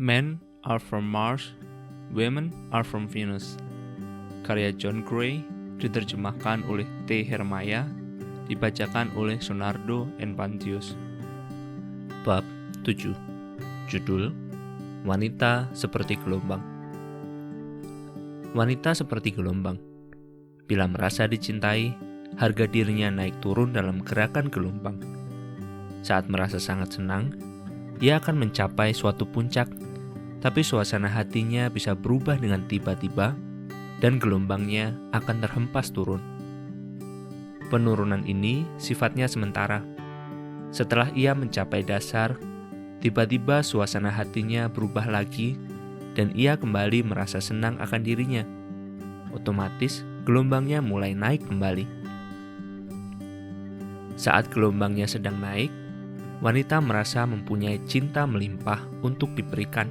Men are from Mars, Women are from Venus. Karya John Gray, diterjemahkan oleh T. Hermaya, dibacakan oleh Sonardo Enpantius. Bab 7. Judul: Wanita seperti gelombang. Wanita seperti gelombang. Bila merasa dicintai, harga dirinya naik turun dalam gerakan gelombang. Saat merasa sangat senang, ia akan mencapai suatu puncak, tapi suasana hatinya bisa berubah dengan tiba-tiba dan gelombangnya akan terhempas turun. Penurunan ini sifatnya sementara. Setelah ia mencapai dasar, tiba-tiba suasana hatinya berubah lagi dan ia kembali merasa senang akan dirinya. Otomatis gelombangnya mulai naik kembali. Saat gelombangnya sedang naik, wanita merasa mempunyai cinta melimpah untuk diberikan.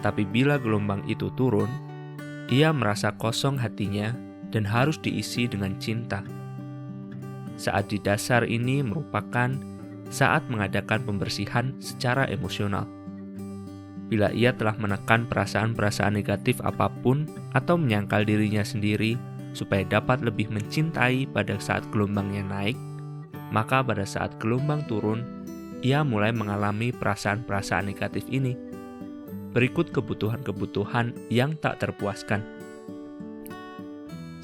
Tapi bila gelombang itu turun, ia merasa kosong hatinya dan harus diisi dengan cinta. Saat di dasar ini merupakan saat mengadakan pembersihan secara emosional. Bila ia telah menekan perasaan-perasaan negatif apapun atau menyangkal dirinya sendiri supaya dapat lebih mencintai pada saat gelombangnya naik, maka pada saat gelombang turun, ia mulai mengalami perasaan-perasaan negatif ini. Berikut kebutuhan-kebutuhan yang tak terpuaskan.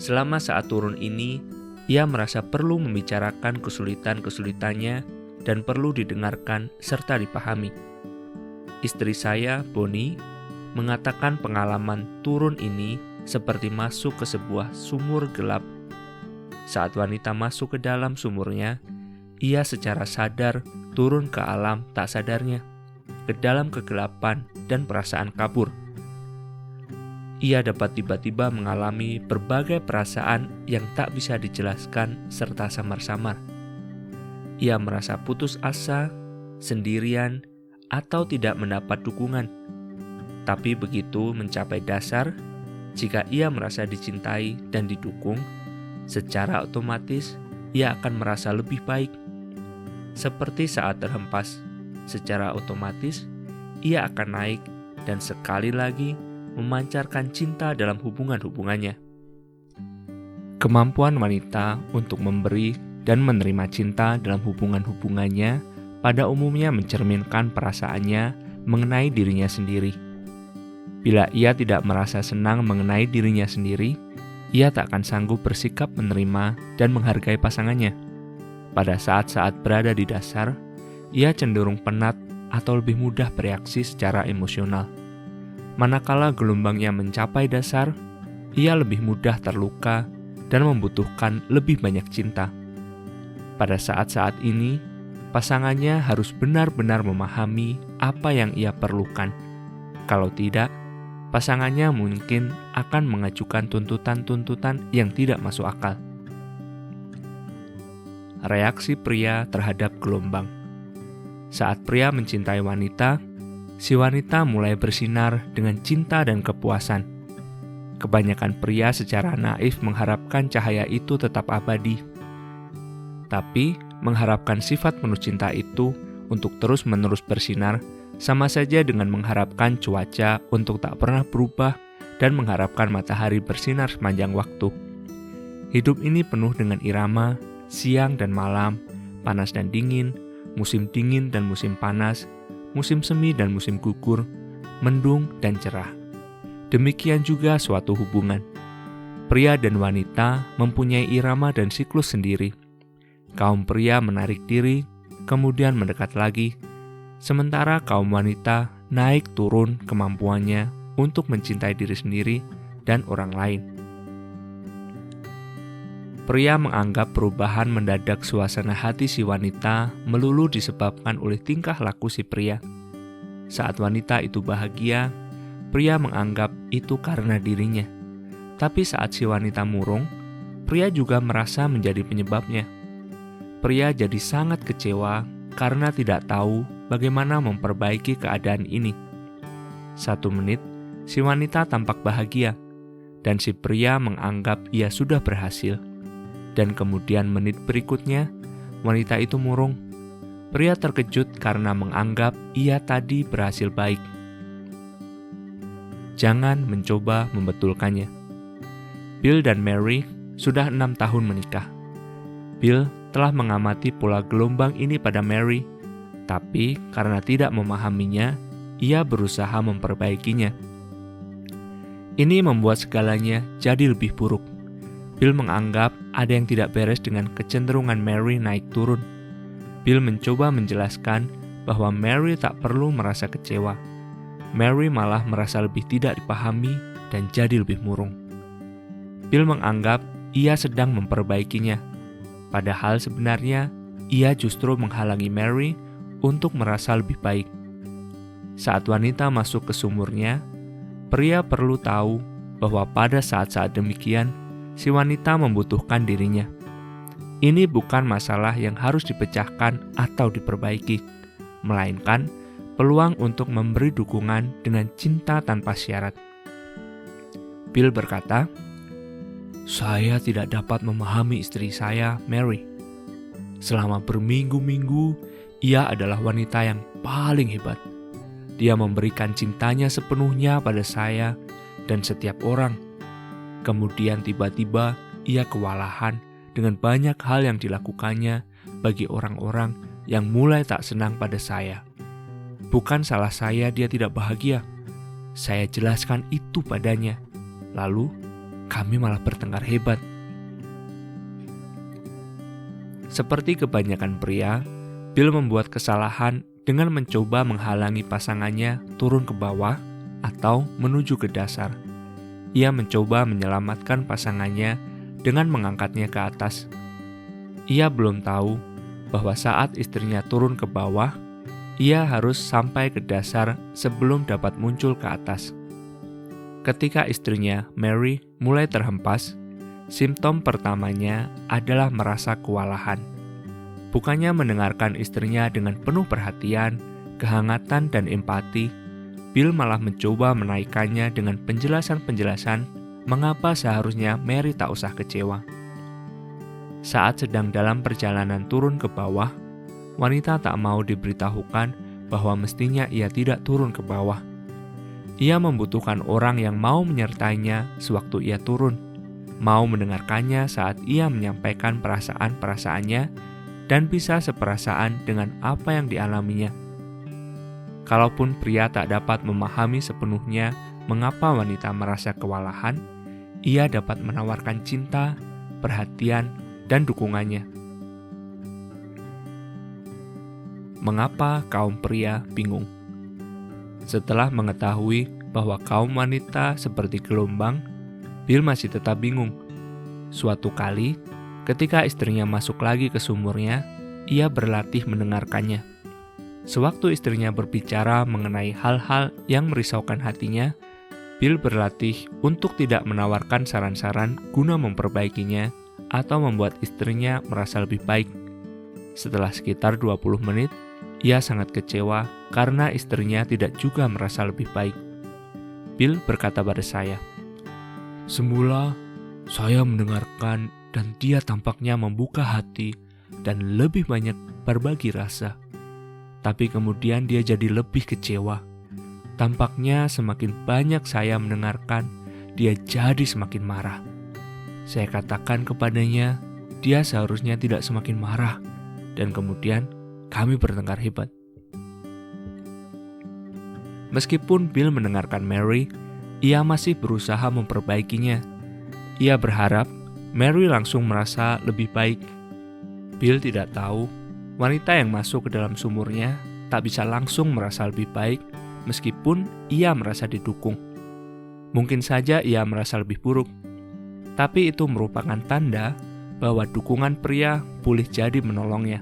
Selama saat turun ini, ia merasa perlu membicarakan kesulitan-kesulitannya dan perlu didengarkan serta dipahami. Istri saya, Bonnie, mengatakan pengalaman turun ini seperti masuk ke sebuah sumur gelap. Saat wanita masuk ke dalam sumurnya, ia secara sadar turun ke alam tak sadarnya, ke dalam kegelapan dan perasaan kabur. Ia dapat tiba-tiba mengalami berbagai perasaan yang tak bisa dijelaskan serta samar-samar. Ia merasa putus asa, sendirian, atau tidak mendapat dukungan. Tapi begitu mencapai dasar, jika ia merasa dicintai dan didukung, secara otomatis ia akan merasa lebih baik. Seperti saat terhempas, secara otomatis ia akan naik dan sekali lagi memancarkan cinta dalam hubungan-hubungannya. Kemampuan wanita untuk memberi dan menerima cinta dalam hubungan-hubungannya pada umumnya mencerminkan perasaannya mengenai dirinya sendiri. Bila ia tidak merasa senang mengenai dirinya sendiri, ia tak akan sanggup bersikap menerima dan menghargai pasangannya. Pada saat-saat berada di dasar, ia cenderung penat atau lebih mudah bereaksi secara emosional. Manakala gelombangnya mencapai dasar, ia lebih mudah terluka dan membutuhkan lebih banyak cinta. Pada saat-saat ini, pasangannya harus benar-benar memahami apa yang ia perlukan. Kalau tidak, pasangannya mungkin akan mengajukan tuntutan-tuntutan yang tidak masuk akal. Reaksi pria terhadap gelombang. Saat pria mencintai wanita, si wanita mulai bersinar dengan cinta dan kepuasan. Kebanyakan pria secara naif mengharapkan cahaya itu tetap abadi. Tapi, mengharapkan sifat penuh cinta itu untuk terus-menerus bersinar sama saja dengan mengharapkan cuaca untuk tak pernah berubah dan mengharapkan matahari bersinar sepanjang waktu. Hidup ini penuh dengan irama, siang dan malam, panas dan dingin, musim dingin dan musim panas, musim semi dan musim gugur, mendung dan cerah. Demikian juga suatu hubungan. Pria dan wanita mempunyai irama dan siklus sendiri. Kaum pria menarik diri, kemudian mendekat lagi, sementara kaum wanita naik turun kemampuannya untuk mencintai diri sendiri dan orang lain. Pria menganggap perubahan mendadak suasana hati si wanita melulu disebabkan oleh tingkah laku si pria. Saat wanita itu bahagia, pria menganggap itu karena dirinya. Tapi saat si wanita murung, pria juga merasa menjadi penyebabnya. Pria jadi sangat kecewa karena tidak tahu bagaimana memperbaiki keadaan ini. 1 menit, si wanita tampak bahagia, dan si pria menganggap ia sudah berhasil. Dan kemudian menit berikutnya, wanita itu murung. Pria terkejut karena menganggap ia tadi berhasil baik. jangan mencoba membetulkannya. Bill dan Mary sudah 6 tahun menikah. Bill telah mengamati pola gelombang ini pada Mary, tapi karena tidak memahaminya, ia berusaha memperbaikinya. Ini membuat segalanya jadi lebih buruk. Bill menganggap ada yang tidak beres dengan kecenderungan Mary naik turun. Bill mencoba menjelaskan bahwa Mary tak perlu merasa kecewa. Mary malah merasa lebih tidak dipahami dan jadi lebih murung. Bill menganggap ia sedang memperbaikinya, padahal sebenarnya ia justru menghalangi Mary untuk merasa lebih baik. Saat wanita masuk ke sumurnya, pria perlu tahu bahwa pada saat-saat demikian, si wanita membutuhkan dirinya. Ini bukan masalah yang harus dipecahkan atau diperbaiki, melainkan peluang untuk memberi dukungan dengan cinta tanpa syarat. Bill berkata, "Saya tidak dapat memahami istri saya, Mary. Selama berminggu-minggu, ia adalah wanita yang paling hebat. Dia memberikan cintanya sepenuhnya pada saya dan setiap orang. Kemudian tiba-tiba ia kewalahan dengan banyak hal yang dilakukannya bagi orang-orang yang mulai tak senang pada saya. Bukan salah saya dia tidak bahagia. Saya jelaskan itu padanya. Lalu, kami malah bertengkar hebat." Seperti kebanyakan pria, Bill membuat kesalahan dengan mencoba menghalangi pasangannya turun ke bawah atau menuju ke dasar. Ia mencoba menyelamatkan pasangannya dengan mengangkatnya ke atas. Ia belum tahu bahwa saat istrinya turun ke bawah, ia harus sampai ke dasar sebelum dapat muncul ke atas. Ketika istrinya, Mary, mulai terhempas, simptom pertamanya adalah merasa kewalahan. Bukannya mendengarkan istrinya dengan penuh perhatian, kehangatan, dan empati, Bill malah mencoba menaikkannya dengan penjelasan-penjelasan mengapa seharusnya Mary tak usah kecewa. Saat sedang dalam perjalanan turun ke bawah, wanita tak mau diberitahukan bahwa mestinya ia tidak turun ke bawah. Ia membutuhkan orang yang mau menyertainya sewaktu ia turun, mau mendengarkannya saat ia menyampaikan perasaan-perasaannya, dan bisa seperasaan dengan apa yang dialaminya. Kalaupun pria tak dapat memahami sepenuhnya mengapa wanita merasa kewalahan, ia dapat menawarkan cinta, perhatian, dan dukungannya. Mengapa kaum pria bingung? Setelah mengetahui bahwa kaum wanita seperti gelombang, Bill masih tetap bingung. Suatu kali, ketika istrinya masuk lagi ke sumurnya, ia berlatih mendengarkannya. Sewaktu istrinya berbicara mengenai hal-hal yang merisaukan hatinya, Bill berlatih untuk tidak menawarkan saran-saran guna memperbaikinya atau membuat istrinya merasa lebih baik. Setelah sekitar 20 menit, ia sangat kecewa karena istrinya tidak juga merasa lebih baik. Bill berkata pada saya, "Semula, saya mendengarkan dan dia tampaknya membuka hati dan lebih banyak berbagi rasa. Tapi kemudian dia jadi lebih kecewa. Tampaknya semakin banyak saya mendengarkan, dia jadi semakin marah. Saya katakan kepadanya, dia seharusnya tidak semakin marah. Dan kemudian kami bertengkar hebat." Meskipun Bill mendengarkan Mary, ia masih berusaha memperbaikinya. Ia berharap Mary langsung merasa lebih baik. Bill tidak tahu, wanita yang masuk ke dalam sumurnya tak bisa langsung merasa lebih baik meskipun ia merasa didukung. Mungkin saja ia merasa lebih buruk, tapi itu merupakan tanda bahwa dukungan pria boleh jadi menolongnya.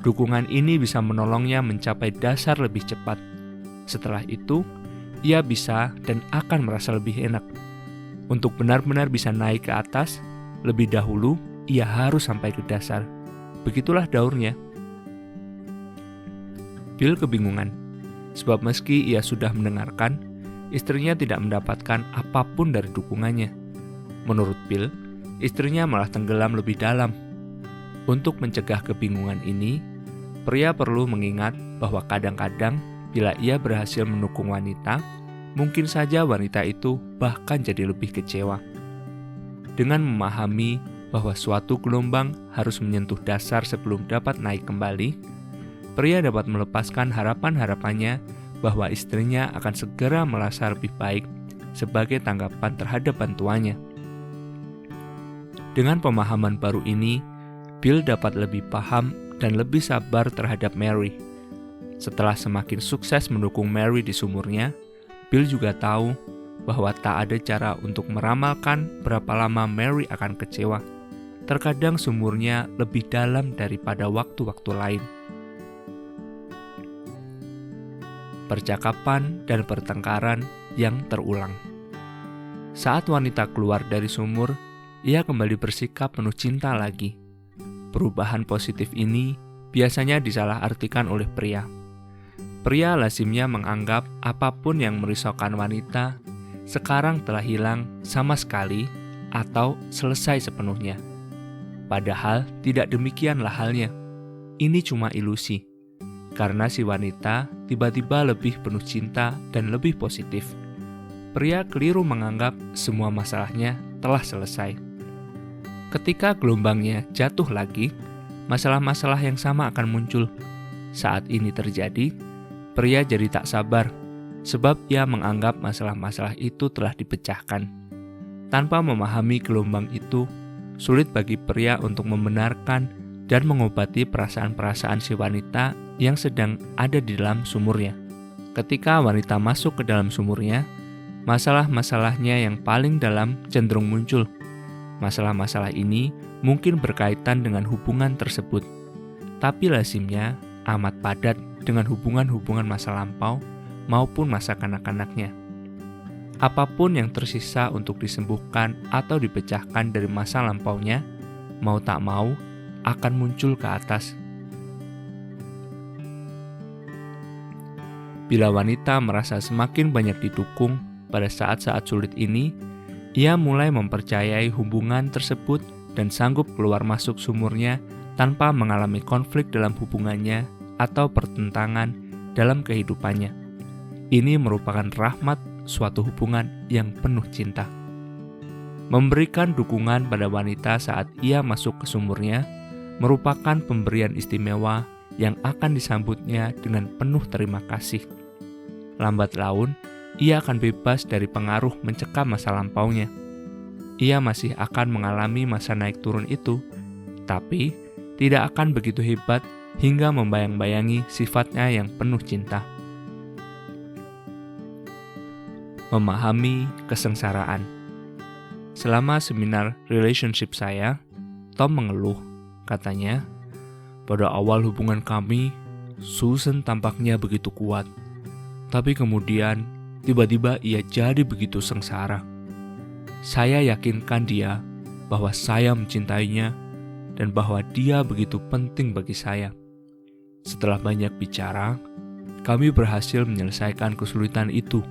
Dukungan ini bisa menolongnya mencapai dasar lebih cepat. Setelah itu, ia bisa dan akan merasa lebih enak. Untuk benar-benar bisa naik ke atas, lebih dahulu ia harus sampai ke dasar. Begitulah daurnya. Bill kebingungan, sebab meski ia sudah mendengarkan, istrinya tidak mendapatkan apapun dari dukungannya. Menurut Bill, istrinya malah tenggelam lebih dalam. Untuk mencegah kebingungan ini, pria perlu mengingat bahwa kadang-kadang bila ia berhasil mendukung wanita, mungkin saja wanita itu bahkan jadi lebih kecewa. Dengan memahami bahwa suatu gelombang harus menyentuh dasar sebelum dapat naik kembali, pria dapat melepaskan harapan-harapannya bahwa istrinya akan segera merasa lebih baik sebagai tanggapan terhadap bantuannya. Dengan pemahaman baru ini, Bill dapat lebih paham dan lebih sabar terhadap Mary. Setelah semakin sukses mendukung Mary di sumurnya, Bill juga tahu bahwa tak ada cara untuk meramalkan berapa lama Mary akan kecewa. Terkadang sumurnya lebih dalam daripada waktu-waktu lain. Percakapan dan pertengkaran yang terulang. Saat wanita keluar dari sumur, ia kembali bersikap penuh cinta lagi. Perubahan positif ini biasanya disalahartikan oleh pria. Pria lazimnya menganggap apapun yang merisaukan wanita sekarang telah hilang sama sekali atau selesai sepenuhnya. Padahal tidak demikianlah halnya. Ini cuma ilusi, karena si wanita tiba-tiba lebih penuh cinta dan lebih positif. Pria keliru menganggap semua masalahnya telah selesai. Ketika gelombangnya jatuh lagi, masalah-masalah yang sama akan muncul. Saat ini terjadi, pria jadi tak sabar, sebab ia menganggap masalah-masalah itu telah dipecahkan. Tanpa memahami gelombang itu, sulit bagi pria untuk membenarkan dan mengobati perasaan-perasaan si wanita yang sedang ada di dalam sumurnya. Ketika wanita masuk ke dalam sumurnya, masalah-masalahnya yang paling dalam cenderung muncul. Masalah-masalah ini mungkin berkaitan dengan hubungan tersebut, tapi lazimnya amat padat dengan hubungan-hubungan masa lampau maupun masa kanak-kanaknya. Apapun yang tersisa untuk disembuhkan atau dipecahkan dari masa lampaunya, mau tak mau akan muncul ke atas. Bila wanita merasa semakin banyak didukung pada saat-saat sulit ini, ia mulai mempercayai hubungan tersebut dan sanggup keluar masuk sumurnya tanpa mengalami konflik dalam hubungannya atau pertentangan dalam kehidupannya. Ini merupakan rahmat suatu hubungan yang penuh cinta. Memberikan dukungan pada wanita saat ia masuk ke sumurnya merupakan pemberian istimewa yang akan disambutnya dengan penuh terima kasih. Lambat laun, ia akan bebas dari pengaruh mencekam masa lampaunya. Ia masih akan mengalami masa naik turun itu, tapi tidak akan begitu hebat hingga membayang-bayangi sifatnya yang penuh cinta. Memahami kesengsaraan. Selama seminar relationship saya, Tom mengeluh. Katanya, pada awal hubungan kami, Susan tampaknya begitu kuat. Tapi kemudian, tiba-tiba ia jadi begitu sengsara. Saya yakinkan dia bahwa saya mencintainya dan bahwa dia begitu penting bagi saya. Setelah banyak bicara, kami berhasil menyelesaikan kesulitan itu.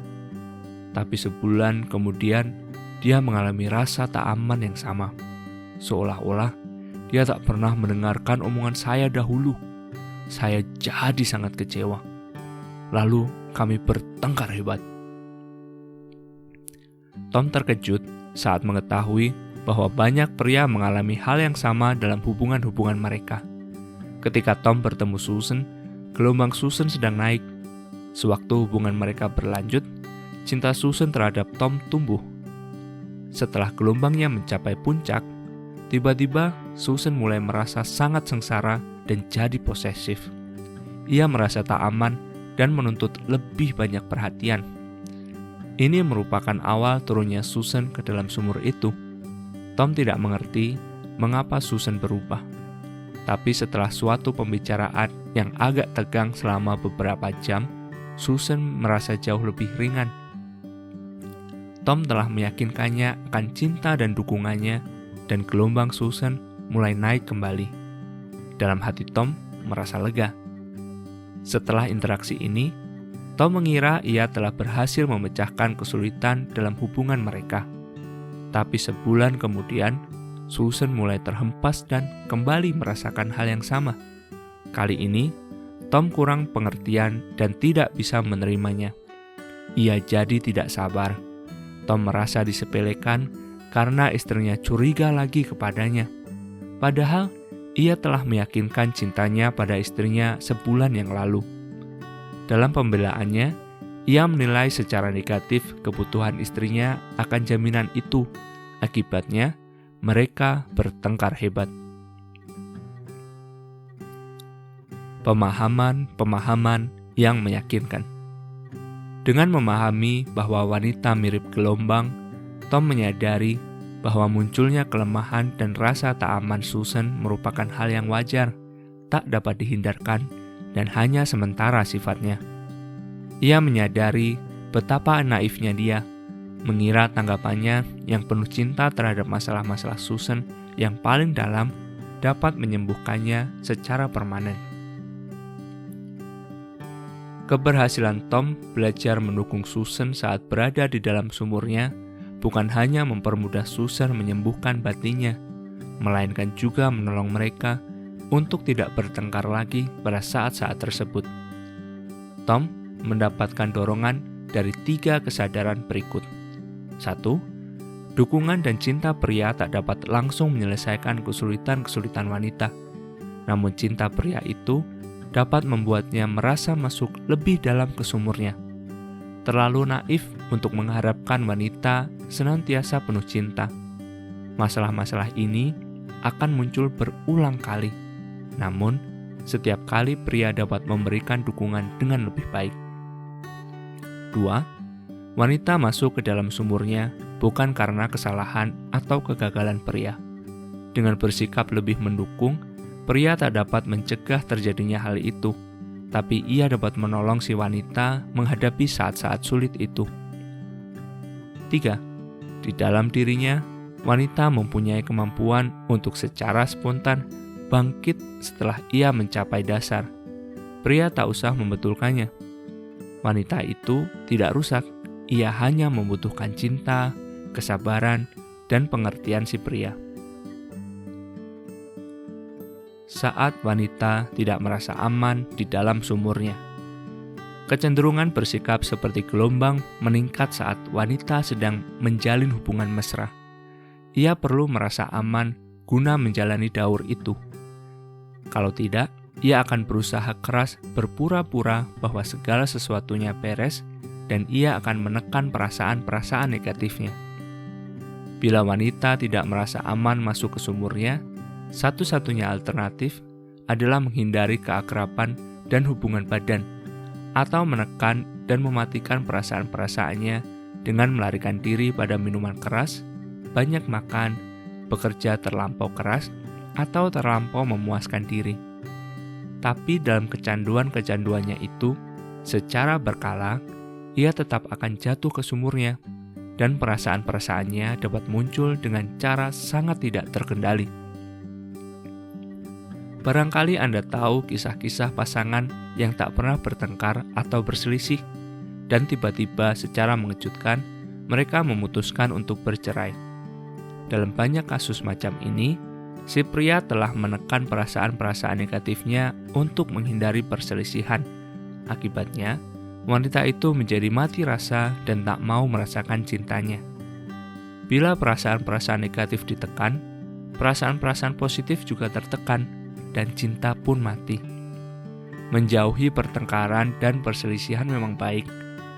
Tapi sebulan kemudian, dia mengalami rasa tak aman yang sama. Seolah-olah dia tak pernah mendengarkan omongan saya dahulu. Saya jadi sangat kecewa. Lalu kami bertengkar hebat. Tom terkejut saat mengetahui bahwa banyak pria mengalami hal yang sama dalam hubungan-hubungan mereka. Ketika Tom bertemu Susan, gelombang Susan sedang naik. Sewaktu hubungan mereka berlanjut, cinta Susan terhadap Tom tumbuh. Setelah gelombangnya mencapai puncak, tiba-tiba Susan mulai merasa sangat sengsara dan jadi posesif. Ia merasa tak aman dan menuntut lebih banyak perhatian. Ini merupakan awal turunnya Susan ke dalam sumur itu. Tom tidak mengerti mengapa Susan berubah. Tapi setelah suatu pembicaraan yang agak tegang selama beberapa jam, Susan merasa jauh lebih ringan. Tom telah meyakinkannya akan cinta dan dukungannya, dan gelombang Susan mulai naik kembali. Dalam hati Tom merasa lega. Setelah interaksi ini, Tom mengira ia telah berhasil memecahkan kesulitan dalam hubungan mereka. Tapi sebulan kemudian, Susan mulai terhempas dan kembali merasakan hal yang sama. Kali ini, Tom kurang pengertian dan tidak bisa menerimanya. ia jadi tidak sabar. Tom merasa disepelekan karena istrinya curiga lagi kepadanya. Padahal ia telah meyakinkan cintanya pada istrinya sebulan yang lalu. Dalam pembelaannya, ia menilai secara negatif kebutuhan istrinya akan jaminan itu. Akibatnya, mereka bertengkar hebat. Pemahaman yang meyakinkan. Dengan memahami bahwa wanita mirip gelombang, Tom menyadari bahwa munculnya kelemahan dan rasa tak aman Susan merupakan hal yang wajar, tak dapat dihindarkan, dan hanya sementara sifatnya. Ia menyadari betapa naifnya dia, mengira tanggapannya yang penuh cinta terhadap masalah-masalah Susan yang paling dalam dapat menyembuhkannya secara permanen. Keberhasilan Tom belajar mendukung Susan saat berada di dalam sumurnya bukan hanya mempermudah Susan menyembuhkan batinnya, melainkan juga menolong mereka untuk tidak bertengkar lagi pada saat-saat tersebut. Tom mendapatkan dorongan dari 3 kesadaran berikut. 1. Dukungan dan cinta pria tak dapat langsung menyelesaikan kesulitan-kesulitan wanita. Namun cinta pria itu dapat membuatnya merasa masuk lebih dalam ke sumurnya. Terlalu naif untuk mengharapkan wanita senantiasa penuh cinta. Masalah-masalah ini akan muncul berulang kali. Namun, setiap kali pria dapat memberikan dukungan dengan lebih baik. 2. Wanita masuk ke dalam sumurnya bukan karena kesalahan atau kegagalan pria. Dengan bersikap lebih mendukung, pria tak dapat mencegah terjadinya hal itu, tapi ia dapat menolong si wanita menghadapi saat-saat sulit itu. 3. Di dalam dirinya, wanita mempunyai kemampuan untuk secara spontan bangkit setelah ia mencapai dasar. Pria tak usah membetulkannya. Wanita itu tidak rusak, ia hanya membutuhkan cinta, kesabaran, dan pengertian si pria. Saat wanita tidak merasa aman di dalam sumurnya. Kecenderungan bersikap seperti gelombang meningkat saat wanita sedang menjalin hubungan mesra. Ia perlu merasa aman guna menjalani daur itu. Kalau tidak, ia akan berusaha keras berpura-pura bahwa segala sesuatunya beres dan ia akan menekan perasaan-perasaan negatifnya. Bila wanita tidak merasa aman masuk ke sumurnya, satu-satunya alternatif adalah menghindari keakraban dan hubungan badan, atau menekan dan mematikan perasaan-perasaannya dengan melarikan diri pada minuman keras, banyak makan, bekerja terlampau keras, atau terlampau memuaskan diri. Tapi dalam kecanduan-kecanduannya itu, secara berkala, ia tetap akan jatuh ke sumurnya, dan perasaan-perasaannya dapat muncul dengan cara sangat tidak terkendali. Barangkali Anda tahu kisah-kisah pasangan yang tak pernah bertengkar atau berselisih, dan tiba-tiba secara mengejutkan, mereka memutuskan untuk bercerai. Dalam banyak kasus macam ini, si pria telah menekan perasaan-perasaan negatifnya untuk menghindari perselisihan. Akibatnya, wanita itu menjadi mati rasa dan tak mau merasakan cintanya. Bila perasaan-perasaan negatif ditekan, perasaan-perasaan positif juga tertekan, dan cinta pun mati. Menjauhi pertengkaran dan perselisihan memang baik,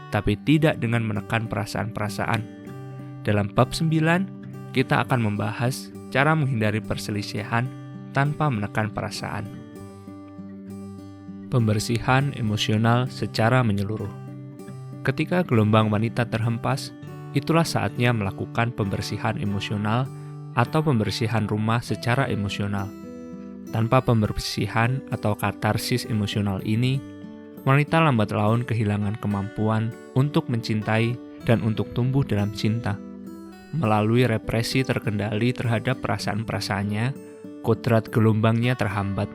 tapi tidak dengan menekan perasaan-perasaan. Dalam bab 9, kita akan membahas cara menghindari perselisihan tanpa menekan perasaan. Pembersihan emosional secara menyeluruh. Ketika gelombang wanita terhempas, itulah saatnya melakukan pembersihan emosional atau pembersihan rumah secara emosional. Tanpa pembersihan atau katarsis emosional ini, wanita lambat laun kehilangan kemampuan untuk mencintai dan untuk tumbuh dalam cinta. Melalui represi terkendali terhadap perasaan-perasaannya, kodrat gelombangnya terhambat,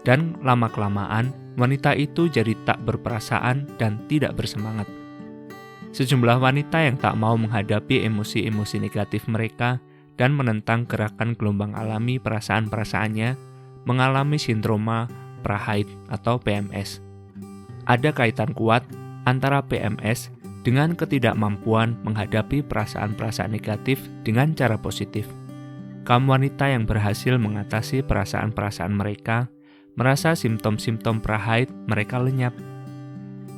dan lama-kelamaan wanita itu jadi tak berperasaan dan tidak bersemangat. Sejumlah wanita yang tak mau menghadapi emosi-emosi negatif mereka dan menentang gerakan gelombang alami perasaan-perasaannya mengalami sindroma prahaid atau PMS. Ada kaitan kuat antara PMS dengan ketidakmampuan menghadapi perasaan-perasaan negatif dengan cara positif. Kaum wanita yang berhasil mengatasi perasaan-perasaan mereka merasa simptom-simptom prahaid mereka lenyap.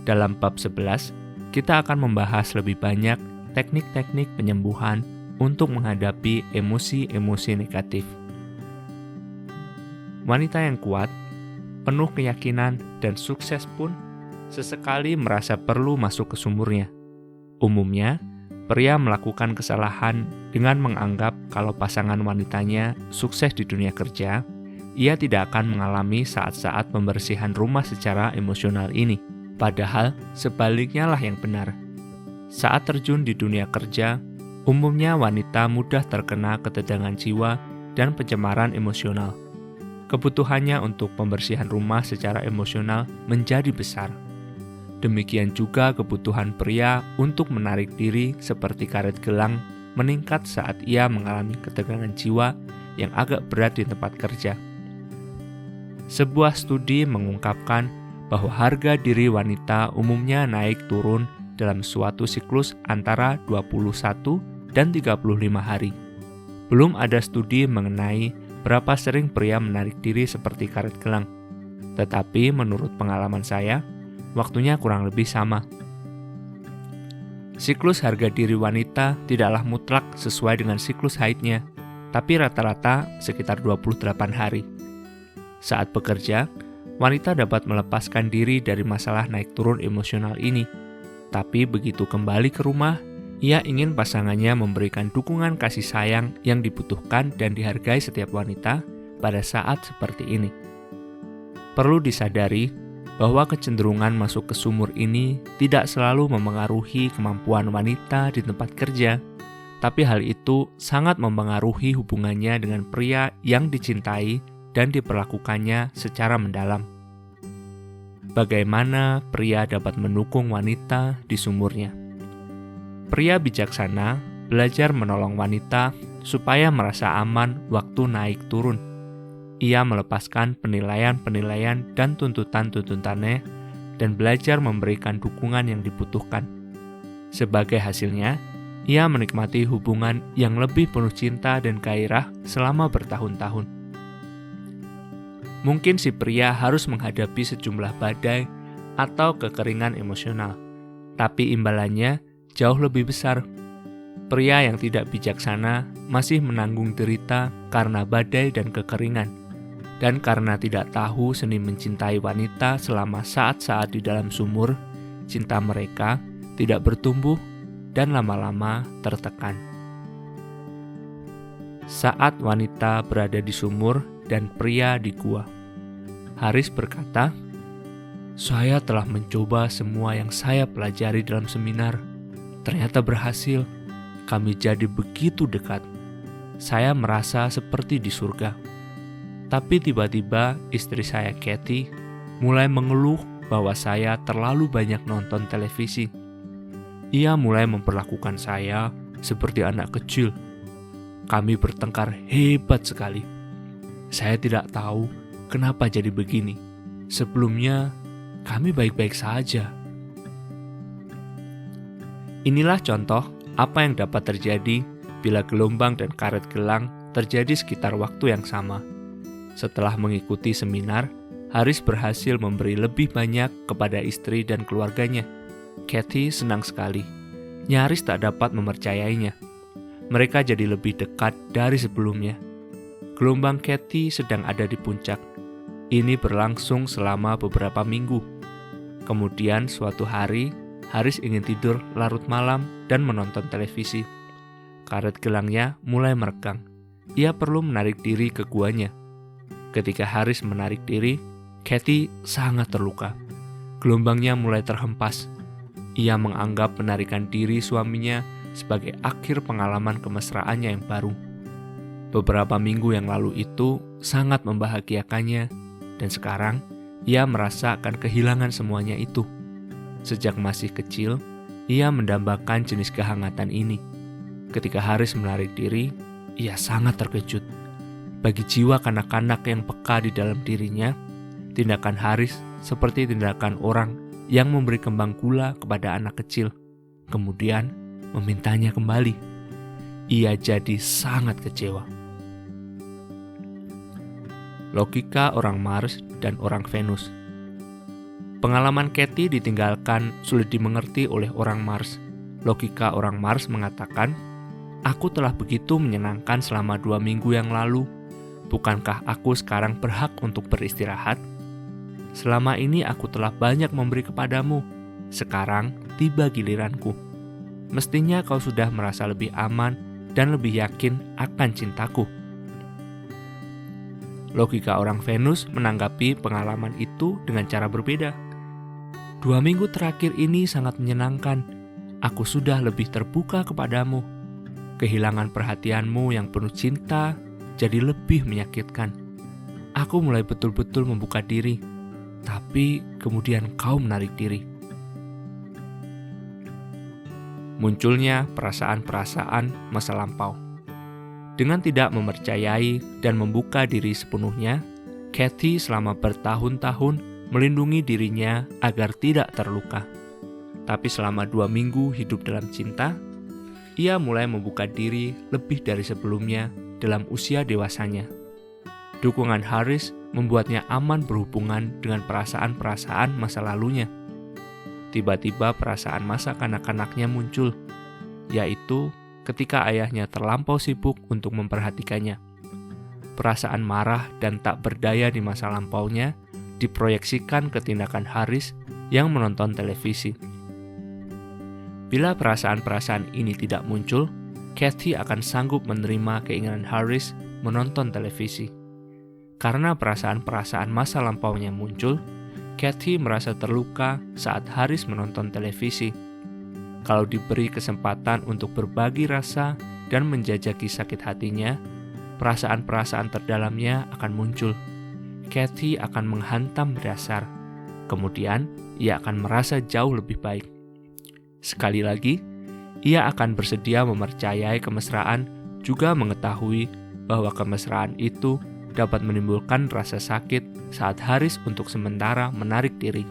Dalam bab 11, kita akan membahas lebih banyak teknik-teknik penyembuhan untuk menghadapi emosi-emosi negatif. Wanita yang kuat, penuh keyakinan dan sukses pun sesekali merasa perlu masuk ke sumurnya. Umumnya, pria melakukan kesalahan dengan menganggap kalau pasangan wanitanya sukses di dunia kerja, ia tidak akan mengalami saat-saat pembersihan rumah secara emosional ini. Padahal, sebaliknya lah yang benar. Saat terjun di dunia kerja, umumnya wanita mudah terkena ketegangan jiwa dan pencemaran emosional. Kebutuhannya untuk pembersihan rumah secara emosional menjadi besar. Demikian juga kebutuhan pria untuk menarik diri seperti karet gelang meningkat saat ia mengalami ketegangan jiwa yang agak berat di tempat kerja. Sebuah studi mengungkapkan bahwa harga diri wanita umumnya naik turun dalam suatu siklus antara 21 dan 35 hari. Belum ada studi mengenai berapa sering pria menarik diri seperti karet gelang. Tetapi menurut pengalaman saya, waktunya kurang lebih sama. Siklus harga diri wanita tidaklah mutlak sesuai dengan siklus haidnya, tapi rata-rata sekitar 28 hari. Saat bekerja, wanita dapat melepaskan diri dari masalah naik turun emosional ini. Tapi begitu kembali ke rumah, ia ingin pasangannya memberikan dukungan kasih sayang yang dibutuhkan dan dihargai setiap wanita pada saat seperti ini. Perlu disadari bahwa kecenderungan masuk ke sumur ini tidak selalu memengaruhi kemampuan wanita di tempat kerja, tapi hal itu sangat memengaruhi hubungannya dengan pria yang dicintai dan diperlakukannya secara mendalam. Bagaimana pria dapat mendukung wanita di sumurnya? Pria bijaksana belajar menolong wanita supaya merasa aman waktu naik turun. Ia melepaskan penilaian-penilaian dan tuntutan-tuntutannya dan belajar memberikan dukungan yang dibutuhkan. Sebagai hasilnya, ia menikmati hubungan yang lebih penuh cinta dan gairah selama bertahun-tahun. Mungkin si pria harus menghadapi sejumlah badai atau kekeringan emosional, tapi imbalannya jauh lebih besar. Pria yang tidak bijaksana masih menanggung derita karena badai dan kekeringan. Dan karena tidak tahu seni mencintai wanita selama saat-saat di dalam sumur, cinta mereka tidak bertumbuh dan lama-lama tertekan. Saat wanita berada di sumur dan pria di gua, Haris berkata, "Saya telah mencoba semua yang saya pelajari dalam seminar. Ternyata berhasil. Kami jadi begitu dekat. Saya merasa seperti di surga." Tapi tiba-tiba istri saya, Kathy, mulai mengeluh bahwa saya terlalu banyak nonton televisi. Ia mulai memperlakukan saya seperti anak kecil. Kami bertengkar hebat sekali. Saya tidak tahu kenapa jadi begini. Sebelumnya, kami baik-baik saja. Inilah contoh apa yang dapat terjadi bila gelombang dan karet gelang terjadi sekitar waktu yang sama. Setelah mengikuti seminar, Haris berhasil memberi lebih banyak kepada istri dan keluarganya. Kathy senang sekali. Nyaris tak dapat mempercayainya. Mereka jadi lebih dekat dari sebelumnya. Gelombang Kathy sedang ada di puncak. Ini berlangsung selama beberapa minggu. Kemudian suatu hari, Haris ingin tidur larut malam dan menonton televisi. Karet gelangnya mulai meregang. Ia perlu menarik diri ke guanya. Ketika Haris menarik diri, Kathy sangat terluka. Gelombangnya mulai terhempas. Ia menganggap penarikan diri suaminya sebagai akhir pengalaman kemesraannya yang baru. Beberapa minggu yang lalu itu sangat membahagiakannya, dan sekarang ia merasa akan kehilangan semuanya itu. Sejak masih kecil, ia mendambakan jenis kehangatan ini. Ketika Haris menarik diri, ia sangat terkejut. Bagi jiwa kanak-kanak yang peka di dalam dirinya, tindakan Haris seperti tindakan orang yang memberi kembang gula kepada anak kecil. kemudian memintanya kembali. Ia jadi sangat kecewa. Logika orang Mars dan orang Venus. Pengalaman Kathy ditinggalkan sulit dimengerti oleh orang Mars. Logika orang Mars mengatakan, "Aku telah begitu menyenangkan selama 2 minggu yang lalu. Bukankah aku sekarang berhak untuk beristirahat? Selama ini aku telah banyak memberi kepadamu. Sekarang tiba giliranku. Mestinya kau sudah merasa lebih aman dan lebih yakin akan cintaku." Logika orang Venus menanggapi pengalaman itu dengan cara berbeda. 2 minggu terakhir ini sangat menyenangkan. Aku sudah lebih terbuka kepadamu. Kehilangan perhatianmu yang penuh cinta jadi lebih menyakitkan. Aku mulai betul-betul membuka diri, tapi kemudian kau menarik diri. Munculnya perasaan-perasaan masa lampau. Dengan tidak mempercayai dan membuka diri sepenuhnya, Kathy selama bertahun-tahun melindungi dirinya agar tidak terluka. Tapi selama 2 minggu hidup dalam cinta, ia mulai membuka diri lebih dari sebelumnya dalam usia dewasanya. Dukungan Harris membuatnya aman berhubungan dengan perasaan-perasaan masa lalunya. Tiba-tiba perasaan masa kanak-kanaknya muncul, yaitu ketika ayahnya terlampau sibuk untuk memperhatikannya. Perasaan marah dan tak berdaya di masa lampaunya diproyeksikan ke tindakan Harris yang menonton televisi. Bila perasaan-perasaan ini tidak muncul, Kathy akan sanggup menerima keinginan Harris menonton televisi. Karena perasaan-perasaan masa lampaunya muncul, Kathy merasa terluka saat Harris menonton televisi. Kalau diberi kesempatan untuk berbagi rasa dan menjajaki sakit hatinya, perasaan-perasaan terdalamnya akan muncul. Kathy akan menghantam dasar. Kemudian, ia akan merasa jauh lebih baik. Sekali lagi, ia akan bersedia mempercayai kemesraan, juga mengetahui bahwa kemesraan itu dapat menimbulkan rasa sakit saat Harris untuk sementara menarik diri.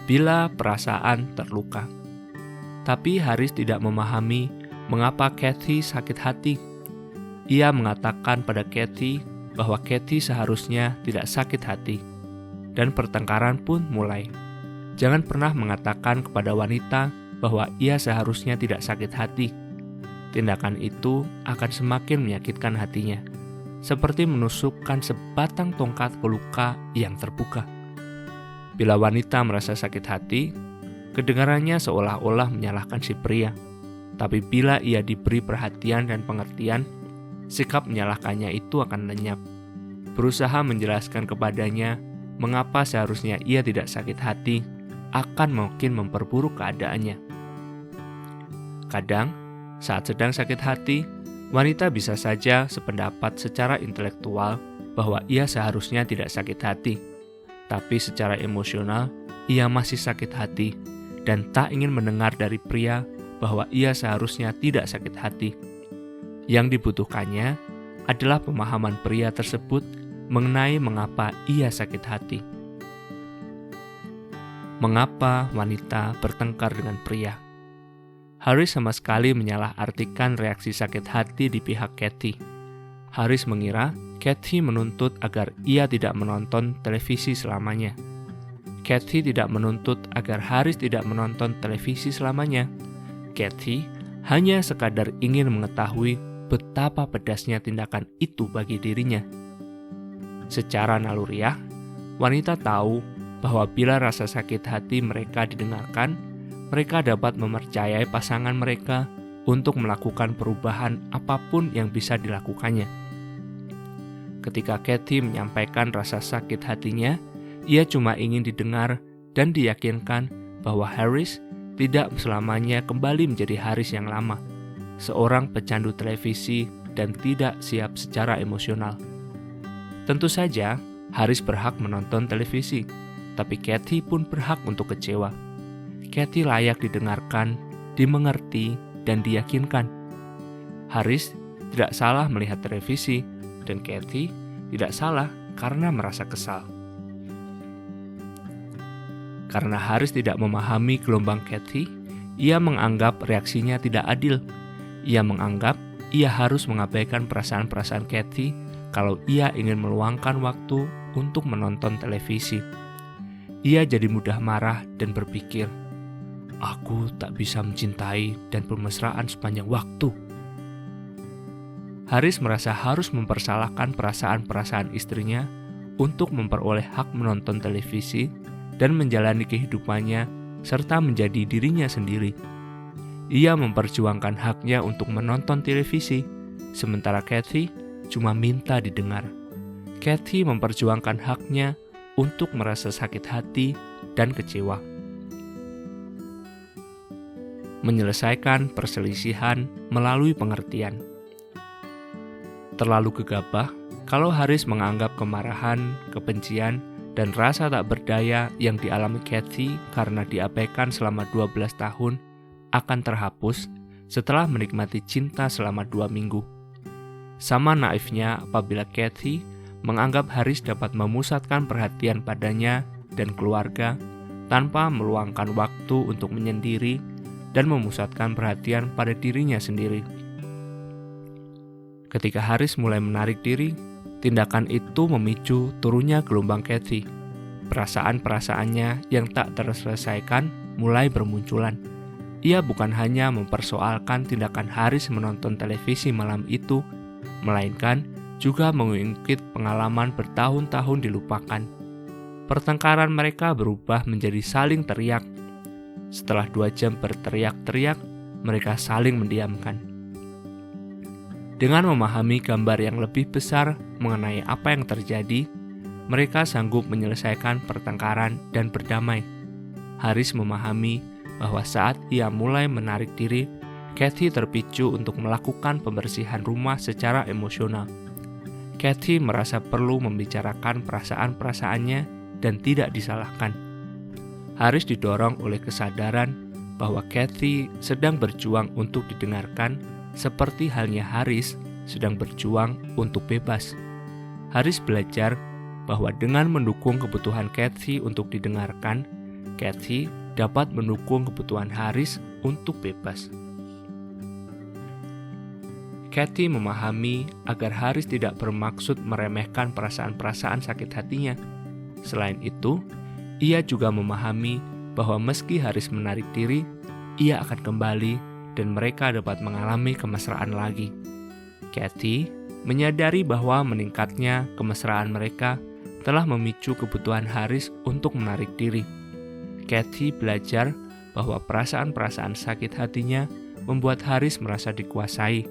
Bila perasaan terluka. Tapi Harris tidak memahami mengapa Kathy sakit hati. Ia mengatakan pada Kathy bahwa Kathy seharusnya tidak sakit hati. Dan pertengkaran pun mulai. Jangan pernah mengatakan kepada wanita bahwa ia seharusnya tidak sakit hati. Tindakan itu akan semakin menyakitkan hatinya, seperti menusukkan sebatang tongkat ke luka yang terbuka. Bila wanita merasa sakit hati, kedengarannya seolah-olah menyalahkan si pria. Tapi bila ia diberi perhatian dan pengertian, sikap menyalahkannya itu akan lenyap. Berusaha menjelaskan kepadanya mengapa seharusnya ia tidak sakit hati akan makin memperburuk keadaannya. Kadang, saat sedang sakit hati, wanita bisa saja sependapat secara intelektual bahwa ia seharusnya tidak sakit hati. Tapi secara emosional, ia masih sakit hati dan tak ingin mendengar dari pria bahwa ia seharusnya tidak sakit hati. Yang dibutuhkannya adalah pemahaman pria tersebut mengenai mengapa ia sakit hati. Mengapa wanita bertengkar dengan pria? Harris sama sekali menyalahartikan reaksi sakit hati di pihak Kathy. Harris mengira Kathy menuntut agar ia tidak menonton televisi selamanya. Kathy tidak menuntut agar Harris tidak menonton televisi selamanya. Kathy hanya sekadar ingin mengetahui betapa pedasnya tindakan itu bagi dirinya. Secara naluriah, wanita tahu bahwa bila rasa sakit hati mereka didengarkan, mereka dapat mempercayai pasangan mereka untuk melakukan perubahan apapun yang bisa dilakukannya. Ketika Kathy menyampaikan rasa sakit hatinya, ia cuma ingin didengar dan diyakinkan bahwa Harris tidak selamanya kembali menjadi Harris yang lama, seorang pecandu televisi dan tidak siap secara emosional. Tentu saja, Harris berhak menonton televisi, tapi Kathy pun berhak untuk kecewa. Kathy layak didengarkan, dimengerti, dan diyakinkan. Harris tidak salah melihat televisi, dan Kathy tidak salah karena merasa kesal. Karena Haris tidak memahami gelombang Kathy, ia menganggap reaksinya tidak adil. Ia menganggap ia harus mengabaikan perasaan-perasaan Kathy kalau ia ingin meluangkan waktu untuk menonton televisi. Ia jadi mudah marah dan berpikir, "Aku tak bisa mencintai dan bermesraan sepanjang waktu." Haris merasa harus mempersalahkan perasaan-perasaan istrinya untuk memperoleh hak menonton televisi dan menjalani kehidupannya serta menjadi dirinya sendiri. Ia memperjuangkan haknya untuk menonton televisi, sementara Kathy cuma minta didengar. Kathy memperjuangkan haknya untuk merasa sakit hati dan kecewa. Menyelesaikan perselisihan melalui pengertian. Terlalu gegabah kalau Haris menganggap kemarahan, kebencian, dan rasa tak berdaya yang dialami Kathy karena diabaikan selama 12 tahun akan terhapus setelah menikmati cinta selama 2 minggu. Sama naifnya apabila Kathy menganggap Haris dapat memusatkan perhatian padanya dan keluarga tanpa meluangkan waktu untuk menyendiri dan memusatkan perhatian pada dirinya sendiri. Ketika Haris mulai menarik diri, tindakan itu memicu turunnya gelombang Kathy. Perasaan-perasaannya yang tak terselesaikan mulai bermunculan. Ia bukan hanya mempersoalkan tindakan Haris menonton televisi malam itu, melainkan juga mengungkit pengalaman bertahun-tahun dilupakan. Pertengkaran mereka berubah menjadi saling teriak. Setelah 2 jam berteriak-teriak, mereka saling mendiamkan. Dengan memahami gambar yang lebih besar mengenai apa yang terjadi, mereka sanggup menyelesaikan pertengkaran dan berdamai. Haris memahami bahwa saat ia mulai menarik diri, Kathy terpicu untuk melakukan pembersihan rumah secara emosional. Kathy merasa perlu membicarakan perasaan-perasaannya dan tidak disalahkan. Haris didorong oleh kesadaran bahwa Kathy sedang berjuang untuk didengarkan, seperti halnya Haris sedang berjuang untuk bebas. Haris belajar bahwa dengan mendukung kebutuhan Kathy untuk didengarkan, Kathy dapat mendukung kebutuhan Haris untuk bebas. Kathy memahami agar Haris tidak bermaksud meremehkan perasaan-perasaan sakit hatinya. Selain itu, ia juga memahami bahwa meski Haris menarik diri, ia akan kembali dan mereka dapat mengalami kemesraan lagi. Kathy menyadari bahwa meningkatnya kemesraan mereka telah memicu kebutuhan Haris untuk menarik diri. Kathy belajar bahwa perasaan-perasaan sakit hatinya membuat Haris merasa dikuasai,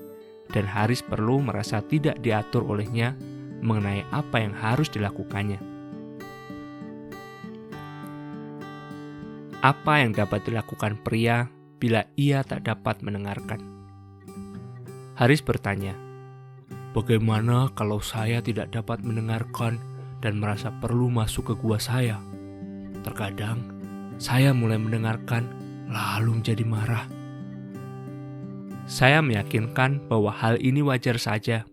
dan Haris perlu merasa tidak diatur olehnya mengenai apa yang harus dilakukannya. Apa yang dapat dilakukan pria bila ia tak dapat mendengarkan? Haris bertanya, "Bagaimana kalau saya tidak dapat mendengarkan dan merasa perlu masuk ke gua saya? Terkadang, saya mulai mendengarkan lalu menjadi marah." Saya meyakinkan bahwa hal ini wajar saja.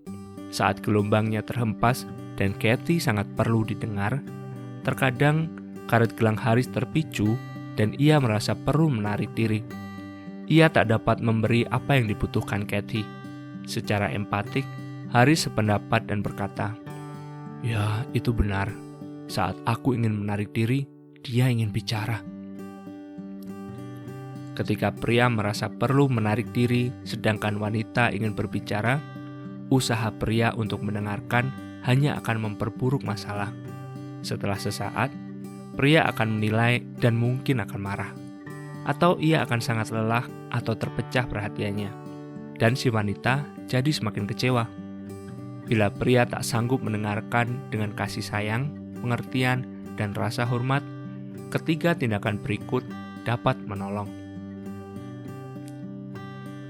Saat gelombangnya terhempas dan Kathy sangat perlu didengar, terkadang karet gelang Haris terpicu dan ia merasa perlu menarik diri. Ia tak dapat memberi apa yang dibutuhkan Kathy. Secara empatik, Haris sependapat dan berkata, "Ya, itu benar. Saat aku ingin menarik diri, dia ingin bicara." Ketika pria merasa perlu menarik diri sedangkan wanita ingin berbicara, usaha pria untuk mendengarkan hanya akan memperburuk masalah. Setelah sesaat, pria akan menilai dan mungkin akan marah. Atau ia akan sangat lelah atau terpecah perhatiannya. Dan si wanita jadi semakin kecewa. Bila pria tak sanggup mendengarkan dengan kasih sayang, pengertian, dan rasa hormat, ketiga tindakan berikut dapat menolong.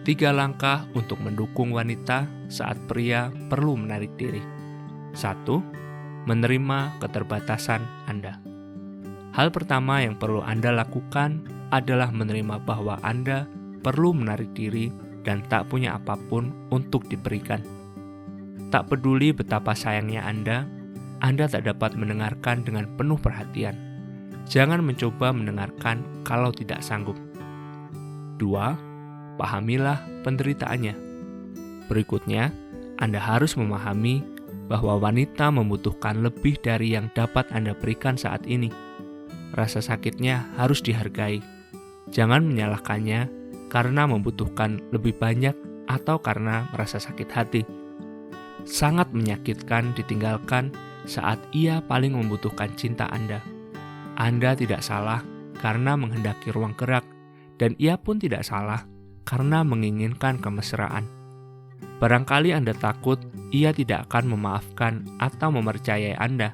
3 langkah untuk mendukung wanita saat pria perlu menarik diri. 1. Menerima keterbatasan Anda. Hal pertama yang perlu Anda lakukan adalah menerima bahwa Anda perlu menarik diri dan tak punya apapun untuk diberikan. Tak peduli betapa sayangnya Anda tak dapat mendengarkan dengan penuh perhatian. Jangan mencoba mendengarkan kalau tidak sanggup. 2. Pahamilah penderitaannya. Berikutnya, Anda harus memahami bahwa wanita membutuhkan lebih dari yang dapat Anda berikan saat ini. Rasa sakitnya harus dihargai. Jangan menyalahkannya karena membutuhkan lebih banyak atau karena merasa sakit hati. Sangat menyakitkan ditinggalkan saat ia paling membutuhkan cinta Anda. Anda tidak salah karena menghendaki ruang gerak, dan ia pun tidak salah karena menginginkan kemesraan. Barangkali Anda takut ia tidak akan memaafkan atau mempercayai Anda.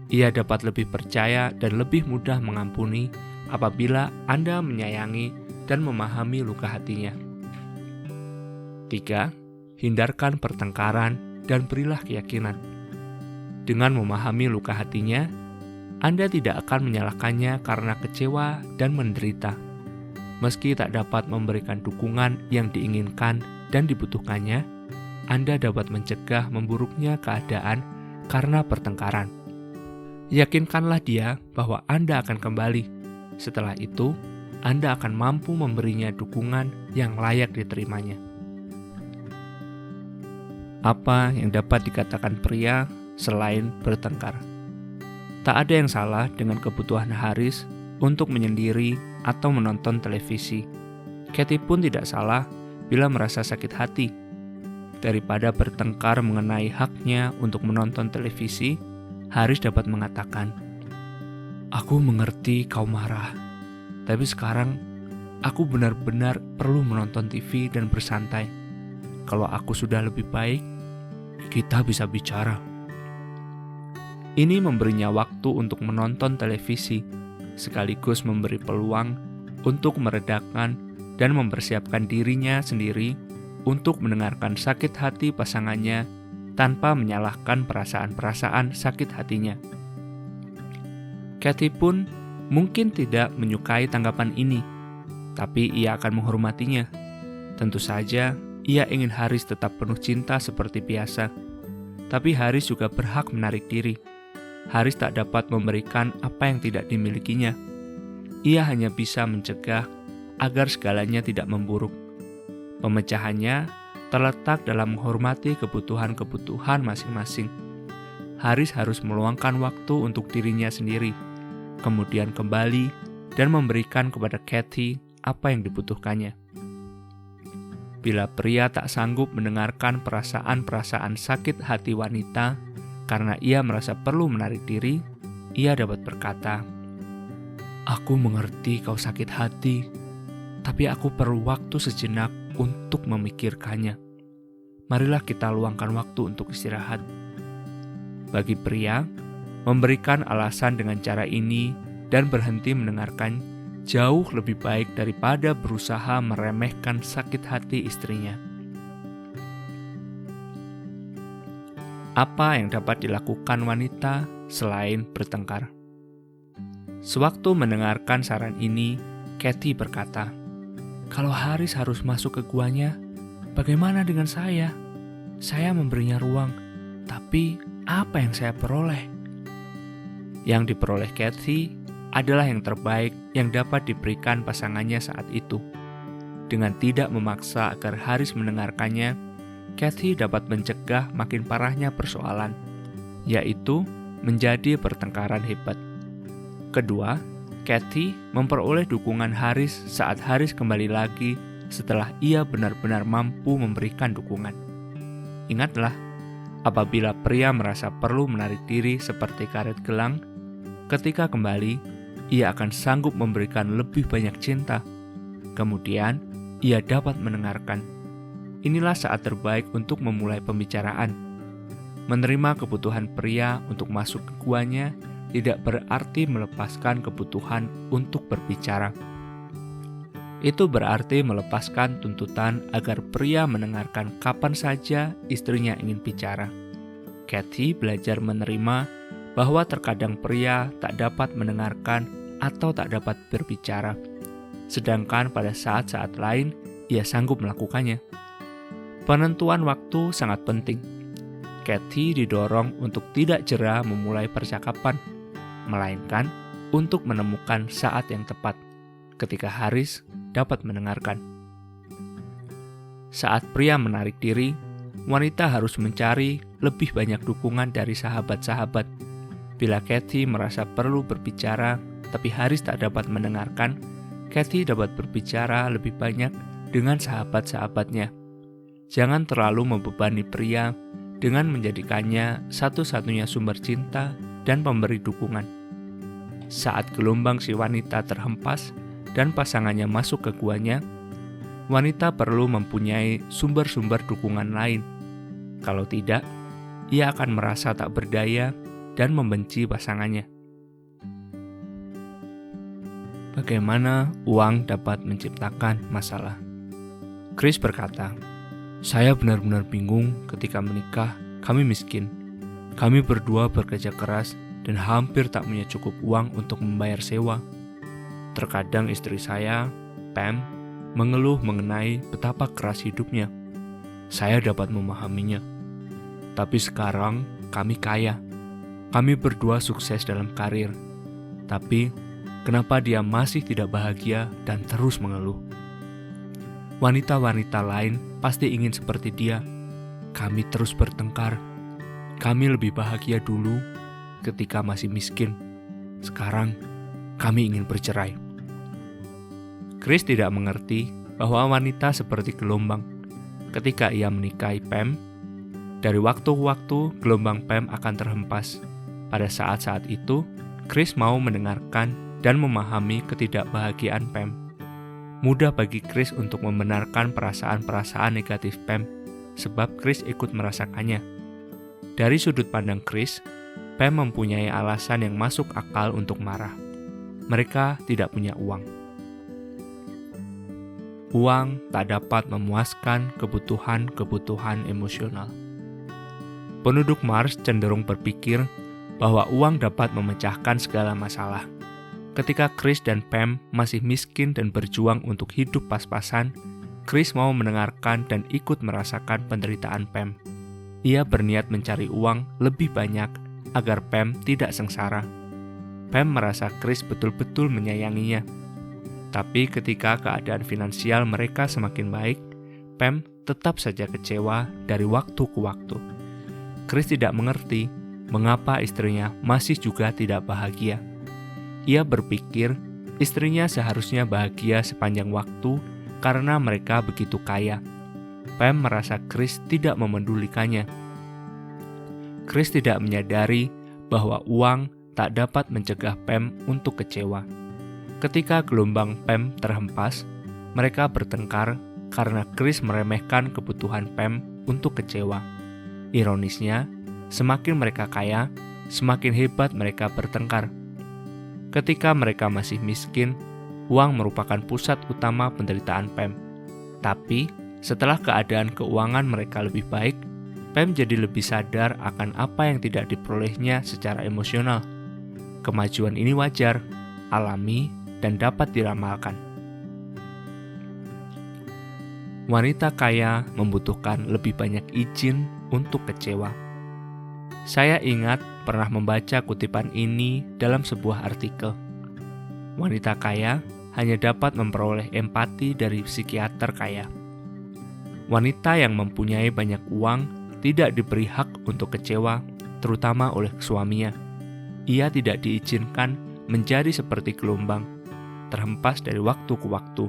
Ia dapat lebih percaya dan lebih mudah mengampuni apabila Anda menyayangi dan memahami luka hatinya. 3. Hindarkan pertengkaran dan berilah keyakinan. Dengan memahami luka hatinya, Anda tidak akan menyalahkannya karena kecewa dan menderita. Meski tak dapat memberikan dukungan yang diinginkan dan dibutuhkannya, Anda dapat mencegah memburuknya keadaan karena pertengkaran. Yakinkanlah dia bahwa Anda akan kembali. Setelah itu, Anda akan mampu memberinya dukungan yang layak diterimanya. Apa yang dapat dikatakan pria selain bertengkar? Tak ada yang salah dengan kebutuhan Haris untuk menyendiri atau menonton televisi. Kathy pun tidak salah bila merasa sakit hati. Daripada bertengkar mengenai haknya untuk menonton televisi, Haris dapat mengatakan, "Aku mengerti kau marah, tapi sekarang aku benar-benar perlu menonton TV dan bersantai. Kalau aku sudah lebih baik, kita bisa bicara." Ini memberinya waktu untuk menonton televisi, sekaligus memberi peluang untuk meredakan dan mempersiapkan dirinya sendiri untuk mendengarkan sakit hati pasangannya tanpa menyalahkan perasaan-perasaan sakit hatinya. Kathy pun mungkin tidak menyukai tanggapan ini, tapi ia akan menghormatinya. Tentu saja, ia ingin Haris tetap penuh cinta seperti biasa, tapi Haris juga berhak menarik diri. Haris tak dapat memberikan apa yang tidak dimilikinya. Ia hanya bisa mencegah agar segalanya tidak memburuk. Pemecahannya terletak dalam menghormati kebutuhan-kebutuhan masing-masing. Haris harus meluangkan waktu untuk dirinya sendiri, kemudian kembali dan memberikan kepada Kathy apa yang dibutuhkannya. Bila pria tak sanggup mendengarkan perasaan-perasaan sakit hati wanita karena ia merasa perlu menarik diri, ia dapat berkata, "Aku mengerti kau sakit hati, tapi aku perlu waktu sejenak untuk memikirkannya. Marilah kita luangkan waktu untuk istirahat." Bagi pria, memberikan alasan dengan cara ini dan berhenti mendengarkan jauh lebih baik daripada berusaha meremehkan sakit hati istrinya. Apa yang dapat dilakukan wanita selain bertengkar? Sewaktu mendengarkan saran ini, Kathy berkata, "Kalau Haris harus masuk ke guanya, bagaimana dengan saya? Saya memberinya ruang, tapi apa yang saya peroleh?" Yang diperoleh Kathy adalah yang terbaik yang dapat diberikan pasangannya saat itu. Dengan tidak memaksa agar Haris mendengarkannya, Kathy dapat mencegah makin parahnya persoalan, yaitu menjadi pertengkaran hebat. Kedua, Kathy memperoleh dukungan Haris saat Haris kembali lagi setelah ia benar-benar mampu memberikan dukungan. Ingatlah, apabila pria merasa perlu menarik diri seperti karet gelang, ketika kembali, ia akan sanggup memberikan lebih banyak cinta. Kemudian, ia dapat mendengarkan. Inilah saat terbaik untuk memulai pembicaraan. Menerima kebutuhan pria untuk masuk ke guanya tidak berarti melepaskan kebutuhan untuk berbicara. Itu berarti melepaskan tuntutan agar pria mendengarkan kapan saja istrinya ingin bicara. Kathy belajar menerima bahwa terkadang pria tak dapat mendengarkan atau tak dapat berbicara, sedangkan pada saat-saat lain ia sanggup melakukannya. Penentuan waktu sangat penting. Kathy didorong untuk tidak jera memulai percakapan, melainkan untuk menemukan saat yang tepat ketika Haris dapat mendengarkan. Saat pria menarik diri, wanita harus mencari lebih banyak dukungan dari sahabat-sahabat. Bila Kathy merasa perlu berbicara, tapi Haris tak dapat mendengarkan, Kathy dapat berbicara lebih banyak dengan sahabat-sahabatnya. Jangan terlalu membebani pria dengan menjadikannya satu-satunya sumber cinta dan pemberi dukungan. Saat gelombang si wanita terhempas dan pasangannya masuk ke guanya, wanita perlu mempunyai sumber-sumber dukungan lain. Kalau tidak, ia akan merasa tak berdaya dan membenci pasangannya. Bagaimana uang dapat menciptakan masalah? Chris berkata, "Saya benar-benar bingung ketika menikah, kami miskin. Kami berdua bekerja keras dan hampir tak punya cukup uang untuk membayar sewa. Terkadang istri saya, Pam, mengeluh mengenai betapa keras hidupnya. Saya dapat memahaminya. Tapi sekarang kami kaya. Kami berdua sukses dalam karir. Tapi kenapa dia masih tidak bahagia dan terus mengeluh? Wanita-wanita lain pasti ingin seperti dia. Kami terus bertengkar. Kami lebih bahagia dulu ketika masih miskin. Sekarang kami ingin bercerai." Chris tidak mengerti bahwa wanita seperti gelombang. Ketika ia menikahi Pam, dari waktu ke waktu gelombang Pam akan terhempas. Pada saat-saat itu, Chris mau mendengarkan dan memahami ketidakbahagiaan Pam. Mudah bagi Chris untuk membenarkan perasaan-perasaan negatif Pam, sebab Chris ikut merasakannya. Dari sudut pandang Chris, Pam mempunyai alasan yang masuk akal untuk marah. Mereka tidak punya uang. Uang tak dapat memuaskan kebutuhan-kebutuhan emosional. Penduduk Mars cenderung berpikir bahwa uang dapat memecahkan segala masalah. Ketika Chris dan Pam masih miskin dan berjuang untuk hidup pas-pasan, Chris mau mendengarkan dan ikut merasakan penderitaan Pam. Ia berniat mencari uang lebih banyak agar Pam tidak sengsara. Pam merasa Chris betul-betul menyayanginya. Tapi ketika keadaan finansial mereka semakin baik, Pam tetap saja kecewa dari waktu ke waktu. Chris tidak mengerti mengapa istrinya masih juga tidak bahagia. Ia berpikir istrinya seharusnya bahagia sepanjang waktu karena mereka begitu kaya. Pam merasa Chris tidak memedulikannya. Chris tidak menyadari bahwa uang tak dapat mencegah Pam untuk kecewa. Ketika gelombang Pam terhempas, mereka bertengkar karena Chris meremehkan kebutuhan Pam untuk kecewa. Ironisnya, semakin mereka kaya, semakin hebat mereka bertengkar. Ketika mereka masih miskin, uang merupakan pusat utama penderitaan Pam. Tapi, setelah keadaan keuangan mereka lebih baik, Pam jadi lebih sadar akan apa yang tidak diperolehnya secara emosional. Kemajuan ini wajar, alami, dan dapat diramalkan. Wanita kaya membutuhkan lebih banyak izin untuk kecewa. Saya ingat pernah membaca kutipan ini dalam sebuah artikel. Wanita kaya hanya dapat memperoleh empati dari psikiater kaya. Wanita yang mempunyai banyak uang tidak diberi hak untuk kecewa, terutama oleh suaminya. Ia tidak diizinkan menjadi seperti gelombang, terhempas dari waktu ke waktu.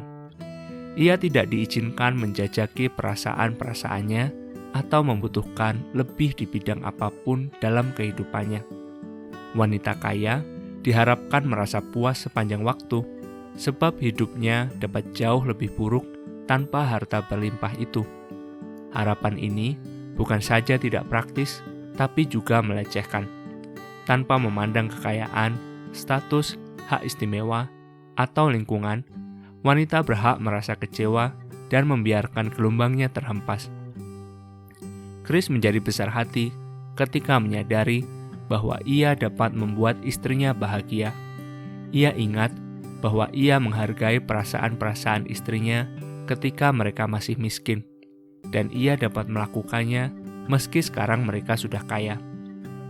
Ia tidak diizinkan menjajaki perasaan-perasaannya atau membutuhkan lebih di bidang apapun dalam kehidupannya. Wanita kaya diharapkan merasa puas sepanjang waktu, sebab hidupnya dapat jauh lebih buruk tanpa harta berlimpah itu. Harapan ini bukan saja tidak praktis, tapi juga melecehkan. Tanpa memandang kekayaan, status, hak istimewa, atau lingkungan, wanita berhak merasa kecewa dan membiarkan gelombangnya terhempas. Chris menjadi besar hati ketika menyadari bahwa ia dapat membuat istrinya bahagia. Ia ingat bahwa ia menghargai perasaan-perasaan istrinya ketika mereka masih miskin, dan ia dapat melakukannya meski sekarang mereka sudah kaya.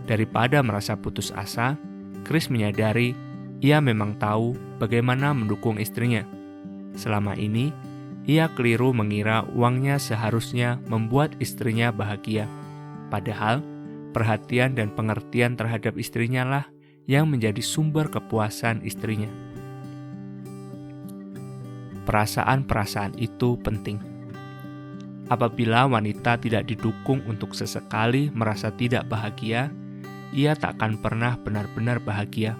Daripada merasa putus asa, Chris menyadari ia memang tahu bagaimana mendukung istrinya. Selama ini, ia keliru mengira uangnya seharusnya membuat istrinya bahagia. Padahal, perhatian dan pengertian terhadap istrinya lah yang menjadi sumber kepuasan istrinya. Perasaan-perasaan itu penting. Apabila wanita tidak didukung untuk sesekali merasa tidak bahagia, ia tak akan pernah benar-benar bahagia.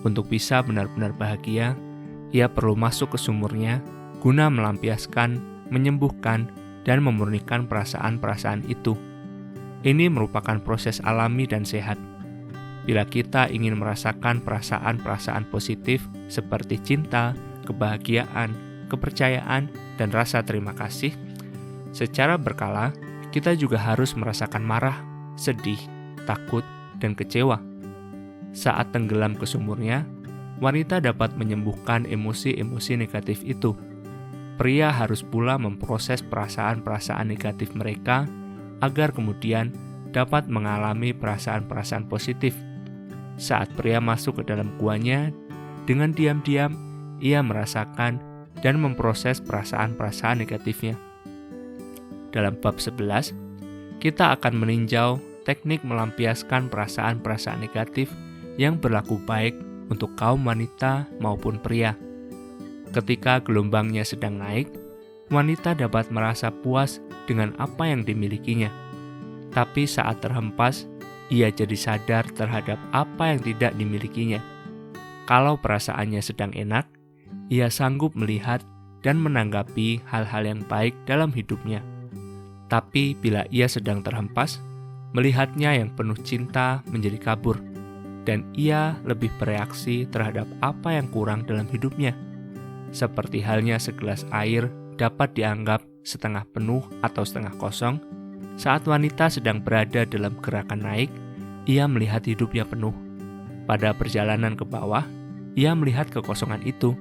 Untuk bisa benar-benar bahagia, ia perlu masuk ke sumurnya guna melampiaskan, menyembuhkan, dan memurnikan perasaan-perasaan itu. Ini merupakan proses alami dan sehat. Bila kita ingin merasakan perasaan-perasaan positif seperti cinta, kebahagiaan, kepercayaan, dan rasa terima kasih, secara berkala kita juga harus merasakan marah, sedih, takut, dan kecewa. Saat tenggelam ke sumurnya, wanita dapat menyembuhkan emosi-emosi negatif itu. Pria harus pula memproses perasaan-perasaan negatif mereka agar kemudian dapat mengalami perasaan-perasaan positif. Saat pria masuk ke dalam guanya, dengan diam-diam ia merasakan dan memproses perasaan-perasaan negatifnya. Dalam bab 11, kita akan meninjau teknik melampiaskan perasaan-perasaan negatif yang berlaku baik untuk kaum wanita maupun pria. Ketika gelombangnya sedang naik, wanita dapat merasa puas dengan apa yang dimilikinya. Tapi saat terhempas, ia jadi sadar terhadap apa yang tidak dimilikinya. Kalau perasaannya sedang enak, ia sanggup melihat dan menanggapi hal-hal yang baik dalam hidupnya. Tapi bila ia sedang terhempas, melihatnya yang penuh cinta menjadi kabur, dan ia lebih bereaksi terhadap apa yang kurang dalam hidupnya. Seperti halnya segelas air dapat dianggap setengah penuh atau setengah kosong, saat wanita sedang berada dalam gerakan naik, ia melihat hidupnya penuh. Pada perjalanan ke bawah, ia melihat kekosongan itu.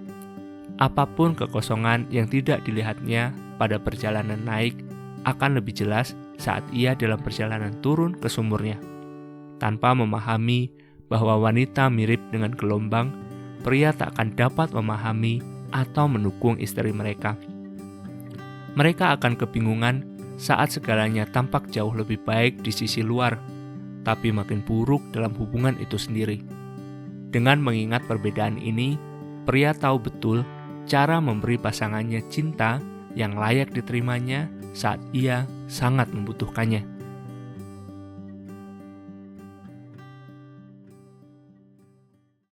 Apapun kekosongan yang tidak dilihatnya pada perjalanan naik akan lebih jelas saat ia dalam perjalanan turun ke sumurnya. Tanpa memahami bahwa wanita mirip dengan gelombang, pria tak akan dapat memahami atau mendukung istri mereka. Mereka akan kebingungan saat segalanya tampak jauh lebih baik di sisi luar, tapi makin buruk dalam hubungan itu sendiri. Dengan mengingat perbedaan ini, pria tahu betul cara memberi pasangannya cinta yang layak diterimanya saat ia sangat membutuhkannya.